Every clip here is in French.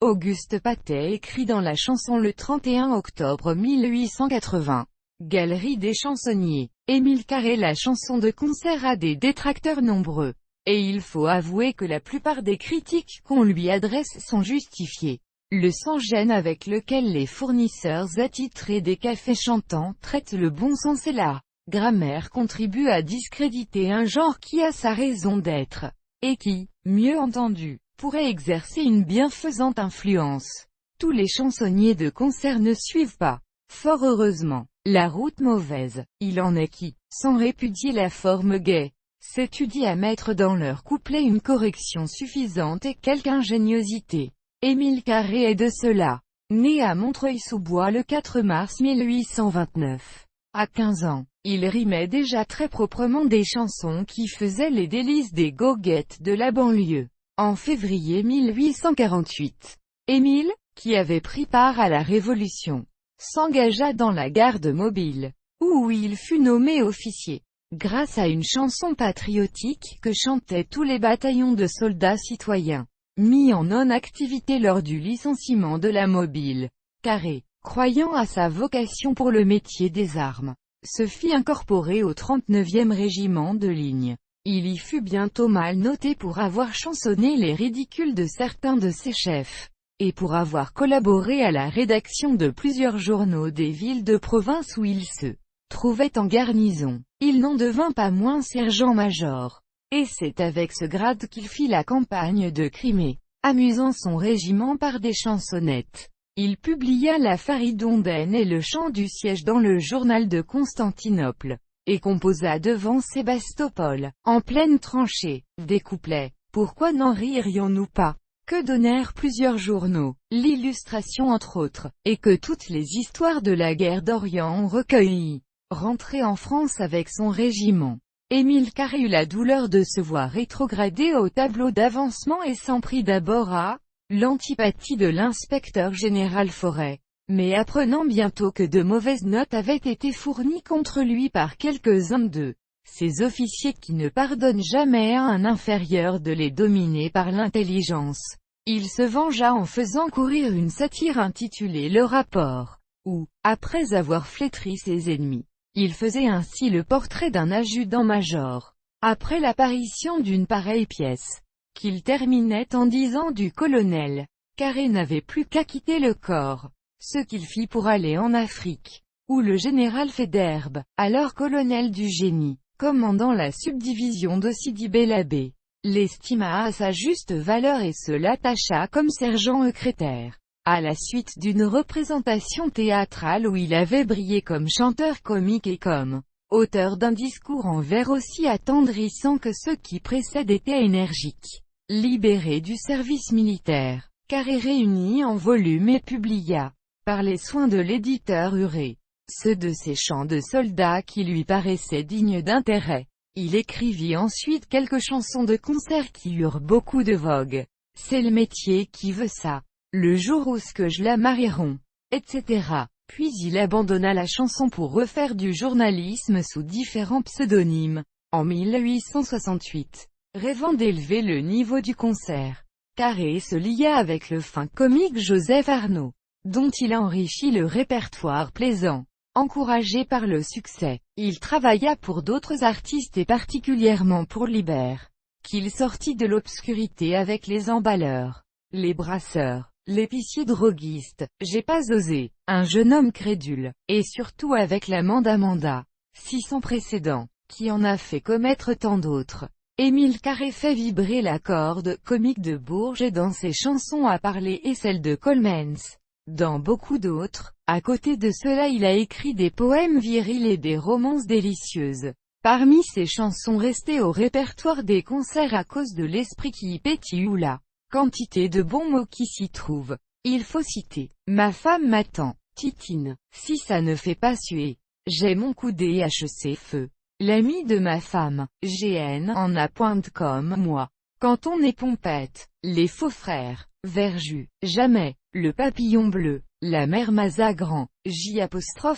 Auguste Pathé écrit dans la chanson le 31 octobre 1880. Galerie des chansonniers. Émile Carré. La chanson de concert a des détracteurs nombreux. Et il faut avouer que la plupart des critiques qu'on lui adresse sont justifiées. Le sans-gêne avec lequel les fournisseurs attitrés des cafés chantants traitent le bon sens et la grammaire contribue à discréditer un genre qui a sa raison d'être, et qui, mieux entendu, pourrait exercer une bienfaisante influence. Tous les chansonniers de concert ne suivent pas, fort heureusement, la route mauvaise. Il en est qui, sans répudier la forme gaie, s'étudient à mettre dans leur couplet une correction suffisante et quelque ingéniosité. Émile Carré est de ceux-là. Né à Montreuil-sous-Bois le 4 mars 1829. À 15 ans, il rimait déjà très proprement des chansons qui faisaient les délices des goguettes de la banlieue. En février 1848, Émile, qui avait pris part à la Révolution, s'engagea dans la garde mobile, où il fut nommé officier, grâce à une chanson patriotique que chantaient tous les bataillons de soldats citoyens, mis en non-activité lors du licenciement de la mobile. Carré, croyant à sa vocation pour le métier des armes, se fit incorporer au 39e régiment de ligne. Il y fut bientôt mal noté pour avoir chansonné les ridicules de certains de ses chefs, et pour avoir collaboré à la rédaction de plusieurs journaux des villes de province où il se trouvait en garnison. Il n'en devint pas moins sergent-major, et c'est avec ce grade qu'il fit la campagne de Crimée, amusant son régiment par des chansonnettes. Il publia la Faridondaine et le chant du siège dans le journal de Constantinople, et composa devant Sébastopol, en pleine tranchée, des couplets. Pourquoi n'en ririons-nous pas? Que donnèrent plusieurs journaux, l'Illustration entre autres, et que toutes les histoires de la guerre d'Orient ont recueilli. Rentré en France avec son régiment, Émile Carré eut la douleur de se voir rétrogradé au tableau d'avancement et s'en prit d'abord à l'antipathie de l'inspecteur général Forêt. Mais apprenant bientôt que de mauvaises notes avaient été fournies contre lui par quelques-uns de ces officiers qui ne pardonnent jamais à un inférieur de les dominer par l'intelligence, il se vengea en faisant courir une satire intitulée Le Rapport, où, après avoir flétri ses ennemis, il faisait ainsi le portrait d'un adjudant-major. Après l'apparition d'une pareille pièce, qu'il terminait en disant du colonel, Carré n'avait plus qu'à quitter le corps, ce qu'il fit pour aller en Afrique, où le général Faidherbe, alors colonel du génie, commandant la subdivision de Sidi Bel Abbé, l'estima à sa juste valeur et se l'attacha comme sergent secrétaire. À la suite d'une représentation théâtrale où il avait brillé comme chanteur comique et comme auteur d'un discours en vers aussi attendrissant que ceux qui précèdent étaient énergiques. Libéré du service militaire, Carré réunit en volume et publia, par les soins de l'éditeur Huré, ceux de ses chants de soldats qui lui paraissaient dignes d'intérêt. Il écrivit ensuite quelques chansons de concert qui eurent beaucoup de vogue. C'est le métier qui veut ça. Le jour où ce que je la marieront, etc. Puis il abandonna la chanson pour refaire du journalisme sous différents pseudonymes. En 1868, rêvant d'élever le niveau du concert, Carré se lia avec le fin comique Joseph Arnaud, dont il enrichit le répertoire plaisant. Encouragé par le succès, il travailla pour d'autres artistes et particulièrement pour Libert, qu'il sortit de l'obscurité avec les emballeurs, les brasseurs, l'épicier droguiste, J'ai pas osé, un jeune homme crédule, et surtout avec l'Amanda, si sans précédent, qui en a fait commettre tant d'autres. Émile Carré fait vibrer la corde comique de Bourges dans ses chansons à parler et celle de Coleman's. Dans beaucoup d'autres, à côté de cela il a écrit des poèmes virils et des romances délicieuses. Parmi ces chansons restées au répertoire des concerts à cause de l'esprit qui y pétille ou la quantité de bons mots qui s'y trouvent, il faut citer « Ma femme m'attend, Titine, si ça ne fait pas suer, j'ai mon coudé HC feu. L'ami de ma femme, GN en a pointe comme moi. Quand on est pompette, les faux frères, Verjus, jamais, le papillon bleu, la mère Mazagran, J'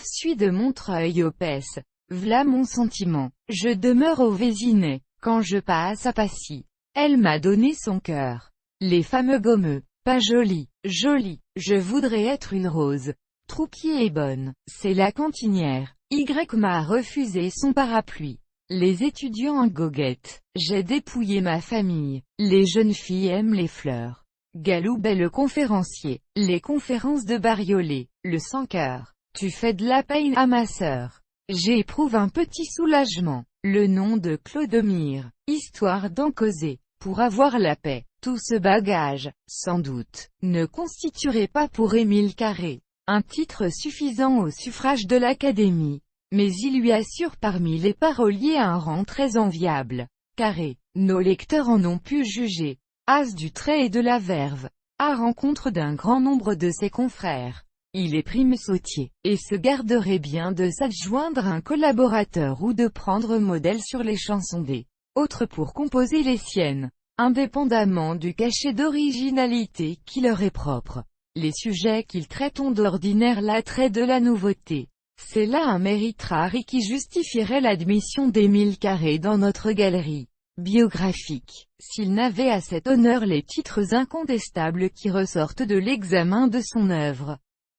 suit de Montreuil au Pès. V'là mon sentiment, je demeure au Vésinet, quand je passe à Passy. Elle m'a donné son cœur. Les fameux gommeux, pas jolis, Jolie. Je voudrais être une rose. Troupier est bonne. C'est la cantinière. Y m'a refusé son parapluie. Les étudiants en goguette. J'ai dépouillé ma famille. Les jeunes filles aiment les fleurs. Galoub est le conférencier. Les conférences de Bariolé. Le sans-cœur. Tu fais de la peine à ma sœur. J'éprouve un petit soulagement. Le nom de Clodomir. Histoire d'en causer. Pour avoir la paix. Tout ce bagage, sans doute, ne constituerait pas pour Émile Carré un titre suffisant au suffrage de l'Académie. Mais il lui assure parmi les paroliers un rang très enviable. Carré. Nos lecteurs en ont pu juger. As du trait et de la verve. À rencontre d'un grand nombre de ses confrères. Il est prime sautier, et se garderait bien de s'adjoindre un collaborateur ou de prendre modèle sur les chansons des autres pour composer les siennes, indépendamment du cachet d'originalité qui leur est propre. Les sujets qu'ils traitent ont d'ordinaire l'attrait de la nouveauté. C'est là un mérite rare et qui justifierait l'admission d'Émile Carré dans notre galerie biographique, s'il n'avait à cet honneur les titres incontestables qui ressortent de l'examen de son œuvre.